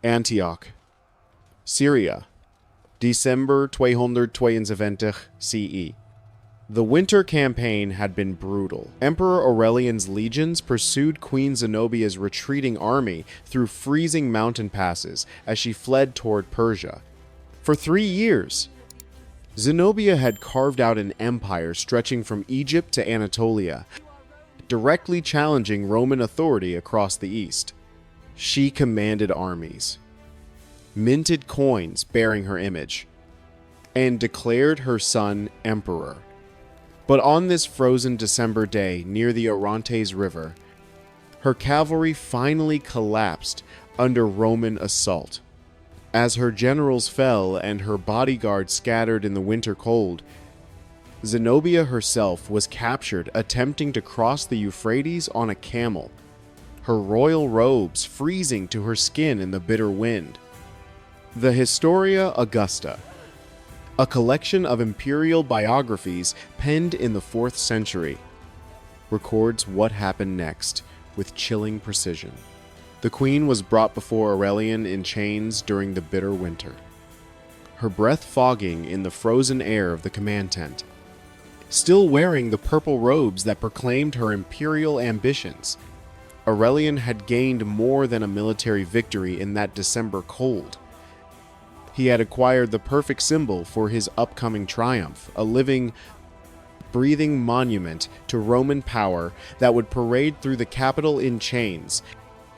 Antioch, Syria, December 272 CE. The winter campaign had been brutal. Emperor Aurelian's legions pursued Queen Zenobia's retreating army through freezing mountain passes as she fled toward Persia. For 3 years, Zenobia had carved out an empire stretching from Egypt to Anatolia, directly challenging Roman authority across the east. She commanded armies, minted coins bearing her image, and declared her son emperor. But on this frozen December day near the Orontes River, her cavalry finally collapsed under Roman assault. As her generals fell and her bodyguards scattered in the winter cold, Zenobia herself was captured attempting to cross the Euphrates on a camel, her royal robes freezing to her skin in the bitter wind. The Historia Augusta, a collection of imperial biographies penned in the 4th century, records what happened next with chilling precision. The queen was brought before Aurelian in chains during the bitter winter, her breath fogging in the frozen air of the command tent. Still wearing the purple robes that proclaimed her imperial ambitions, Aurelian had gained more than a military victory in that December cold. He had acquired the perfect symbol for his upcoming triumph, a living, breathing monument to Roman power that would parade through the capital in chains.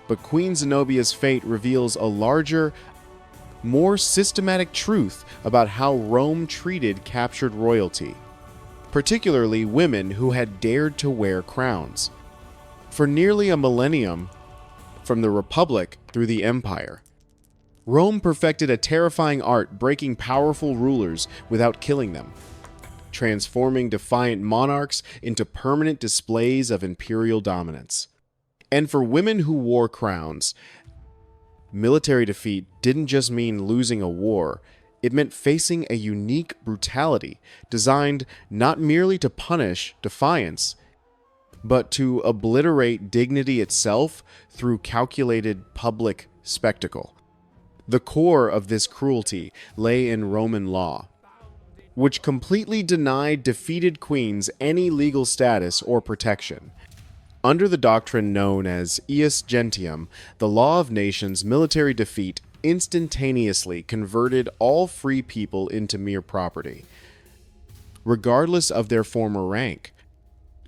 But Queen Zenobia's fate reveals a larger, more systematic truth about how Rome treated captured royalty, particularly women who had dared to wear crowns. For nearly a millennium, from the Republic through the Empire, Rome perfected a terrifying art breaking powerful rulers without killing them, transforming defiant monarchs into permanent displays of imperial dominance. And for women who wore crowns, military defeat didn't just mean losing a war, it meant facing a unique brutality designed not merely to punish defiance, but to obliterate dignity itself through calculated public spectacle. The core of this cruelty lay in Roman law, which completely denied defeated queens any legal status or protection. Under the doctrine known as ius gentium, the law of nations, military defeat instantaneously converted all free people into mere property, regardless of their former rank.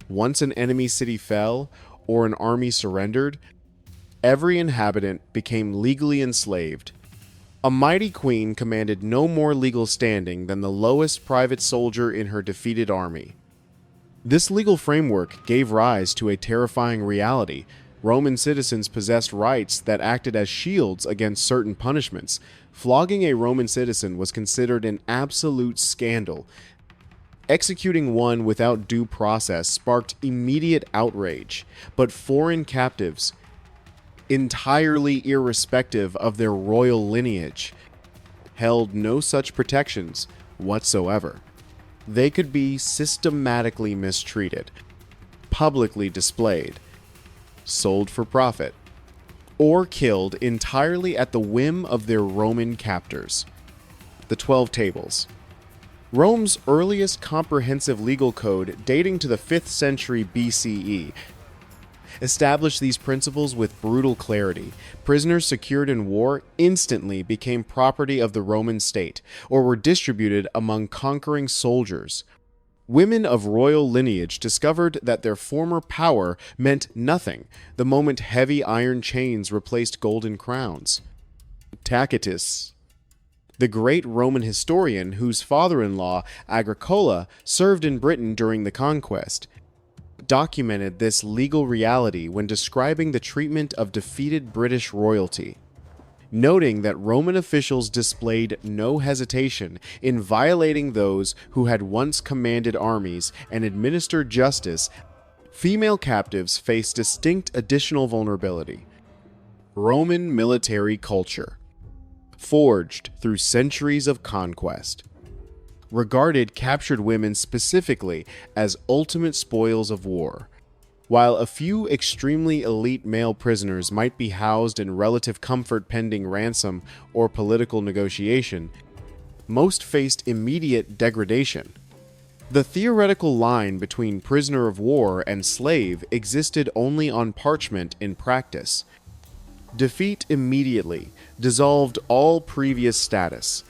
Once an enemy city fell or an army surrendered, every inhabitant became legally enslaved. A mighty queen commanded no more legal standing than the lowest private soldier in her defeated army. This legal framework gave rise to a terrifying reality. Roman citizens possessed rights that acted as shields against certain punishments. Flogging a Roman citizen was considered an absolute scandal. Executing one without due process sparked immediate outrage, but foreign captives, entirely irrespective of their royal lineage, held no such protections whatsoever. They could be systematically mistreated, publicly displayed, sold for profit, or killed entirely at the whim of their Roman captors. The 12 Tables. Rome's earliest comprehensive legal code, dating to the 5th century BCE, established these principles with brutal clarity. Prisoners secured in war instantly became property of the Roman state, or were distributed among conquering soldiers. Women of royal lineage discovered that their former power meant nothing the moment heavy iron chains replaced golden crowns. Tacitus, the great Roman historian whose father-in-law, Agricola, served in Britain during the conquest, documented this legal reality when describing the treatment of defeated British royalty, noting that Roman officials displayed no hesitation in violating those who had once commanded armies and administered justice. Female captives faced distinct additional vulnerability. Roman military culture, forged through centuries of conquest, regarded captured women specifically as ultimate spoils of war. While a few extremely elite male prisoners might be housed in relative comfort pending ransom or political negotiation, most faced immediate degradation. The theoretical line between prisoner of war and slave existed only on parchment in practice. Defeat immediately dissolved all previous status,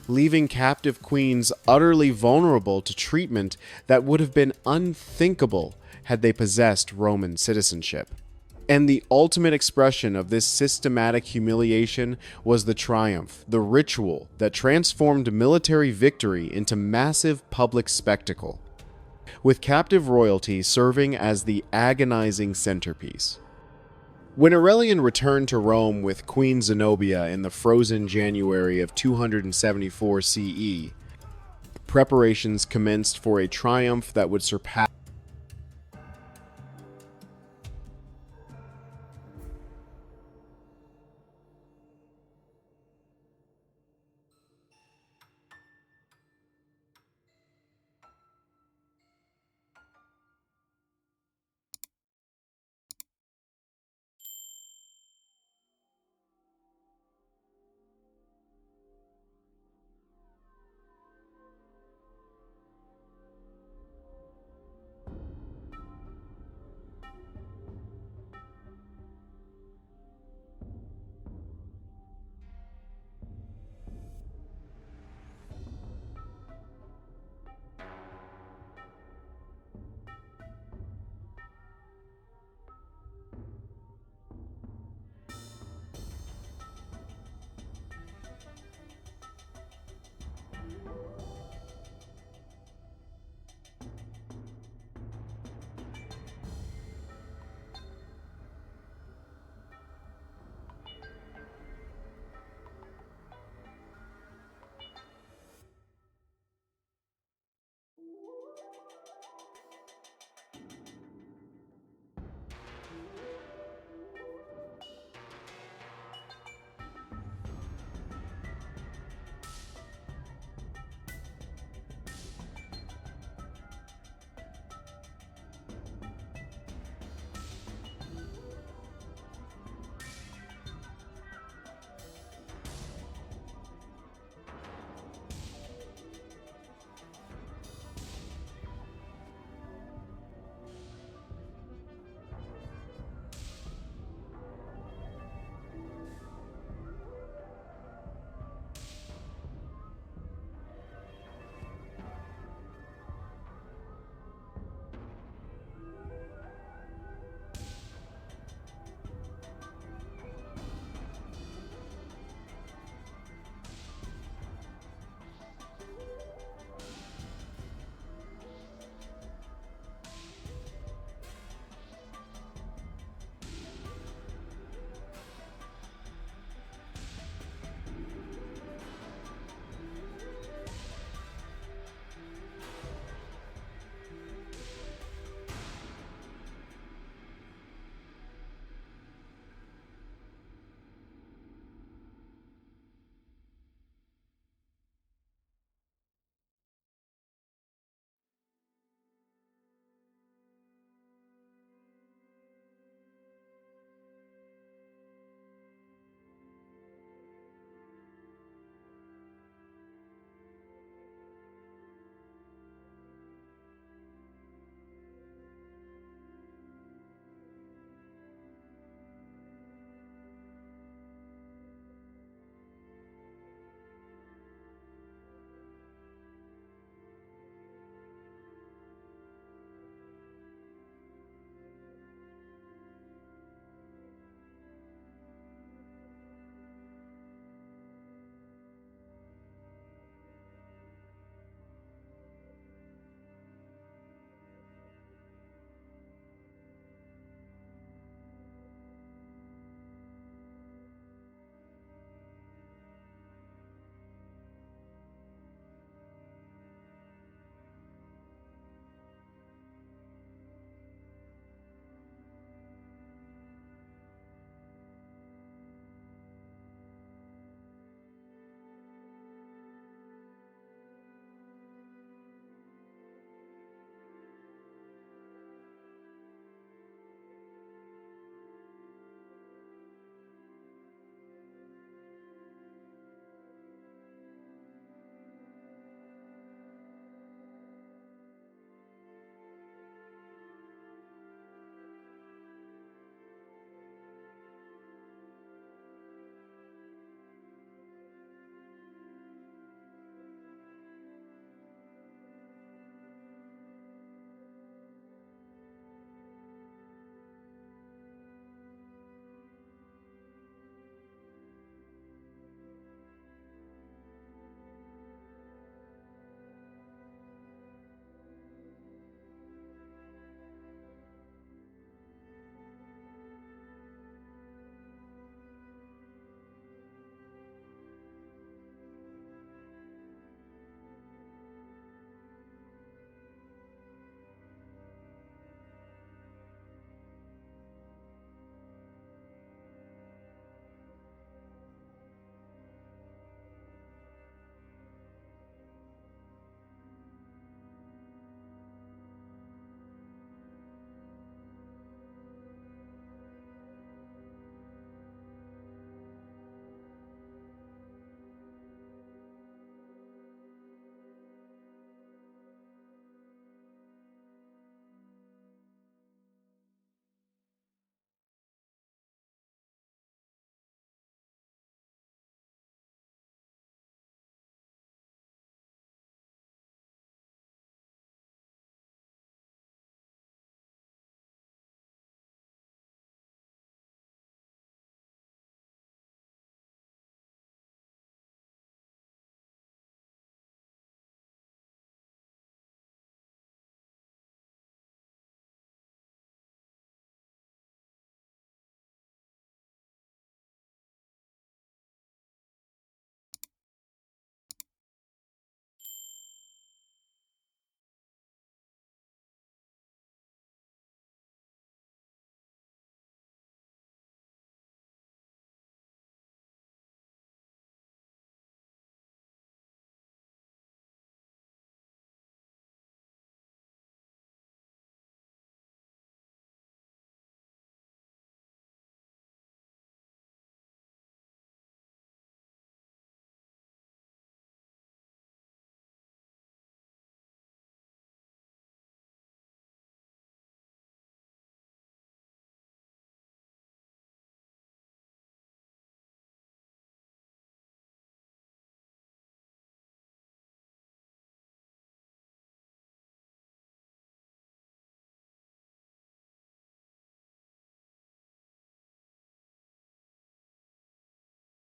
leaving captive queens utterly vulnerable to treatment that would have been unthinkable had they possessed Roman citizenship. And the ultimate expression of this systematic humiliation was the triumph, the ritual that transformed military victory into massive public spectacle, with captive royalty serving as the agonizing centerpiece. When Aurelian returned to Rome with Queen Zenobia in the frozen January of 274 CE, preparations commenced for a triumph that would surpass